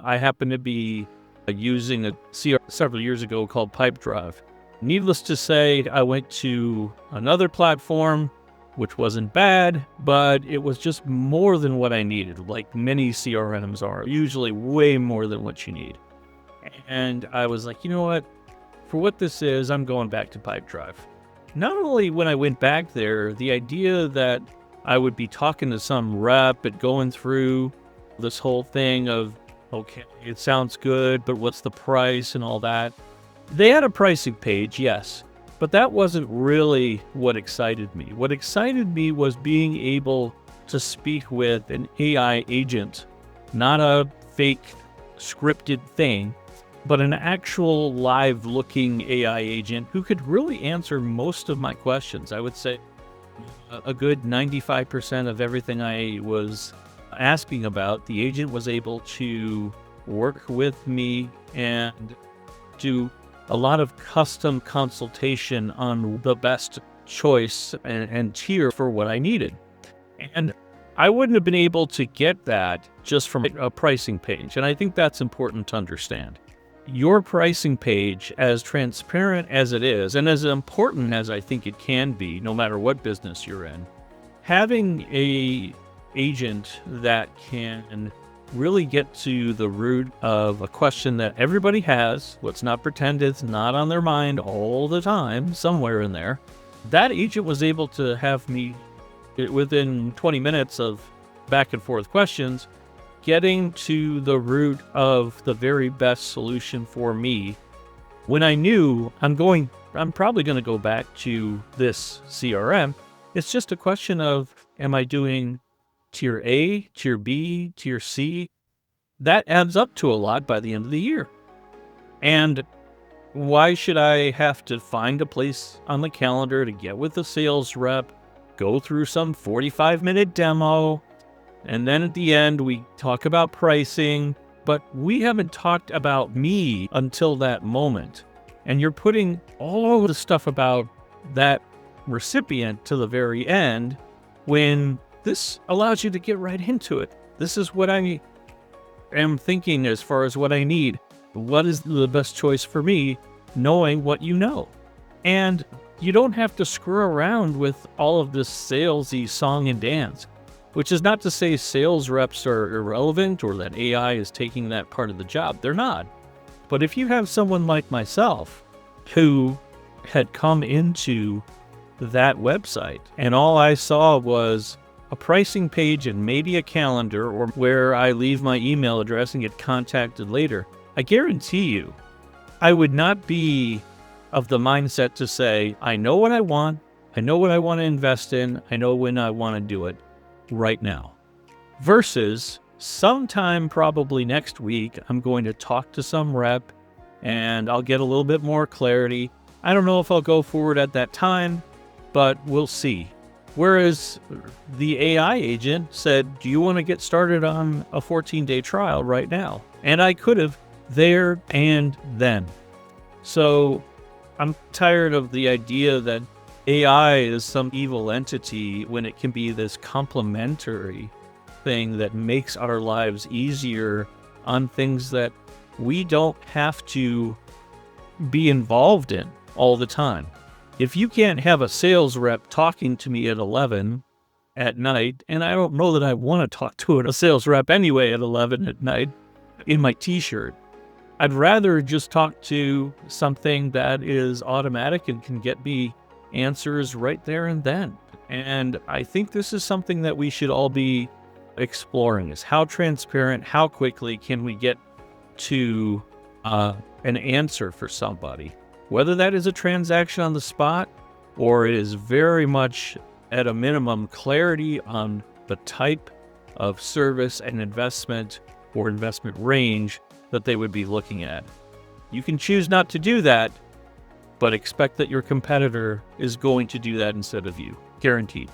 I happen to be using a CR several years ago called Pipedrive. Needless to say, I went to another platform, which wasn't bad, but it was just more than what I needed, like many CRMs are, usually way more than what you need. And I was like, you know what? For what this is, I'm going back to Pipedrive. Not only when I went back there, the idea that I would be talking to some rep and going through this whole thing of, okay, it sounds good, but what's the price and all that? They had a pricing page, yes, but that wasn't really what excited me. What excited me was being able to speak with an AI agent, not a fake scripted thing, but an actual live-looking AI agent who could really answer most of my questions. I would say a good 95% of everything I was asking about, the agent was able to work with me and do a lot of custom consultation on the best choice and tier for what I needed. And I wouldn't have been able to get that just from a pricing page. And I think that's important to understand. Your pricing page, as transparent as it is, and as important as I think it can be, no matter what business you're in, having a agent that can really get to the root of a question that everybody has, let's not pretend it's not on their mind all the time, somewhere in there, that agent was able to have me, within 20 minutes of back and forth questions, getting to the root of the very best solution for me when I knew I'm probably going to go back to this CRM. It's just a question of, am I doing tier A, tier B, tier C? That adds up to a lot by the end of the year. And why should I have to find a place on the calendar to get with the sales rep, go through some 45-minute demo, and then at the end, we talk about pricing, but we haven't talked about me until that moment. And you're putting all of the stuff about that recipient to the very end when this allows you to get right into it. This is what I am thinking as far as what I need. What is the best choice for me, knowing what you know? And you don't have to screw around with all of this salesy song and dance. Which is not to say sales reps are irrelevant or that AI is taking that part of the job. They're not. But if you have someone like myself who had come into that website and all I saw was a pricing page and maybe a calendar or where I leave my email address and get contacted later, I guarantee you, I would not be of the mindset to say, I know what I want to invest in, I know when I want to do it. Right now, versus sometime probably next week, I'm going to talk to some rep and I'll get a little bit more clarity. I don't know if I'll go forward at that time, but we'll see. Whereas the AI agent said, do you want to get started on a 14-day trial right now? And I could have there and then. So I'm tired of the idea that AI is some evil entity when it can be this complementary thing that makes our lives easier on things that we don't have to be involved in all the time. If you can't have a sales rep talking to me at 11 at night, and I don't know that I want to talk to a sales rep anyway at 11 at night in my t-shirt, I'd rather just talk to something that is automatic and can get me answers right there and then. And I think this is something that we should all be exploring, is how transparent, how quickly can we get to an answer for somebody, whether that is a transaction on the spot or it is very much at a minimum clarity on the type of service and investment or investment range that they would be looking at. You can choose not to do that, but expect that your competitor is going to do that instead of you. Guaranteed.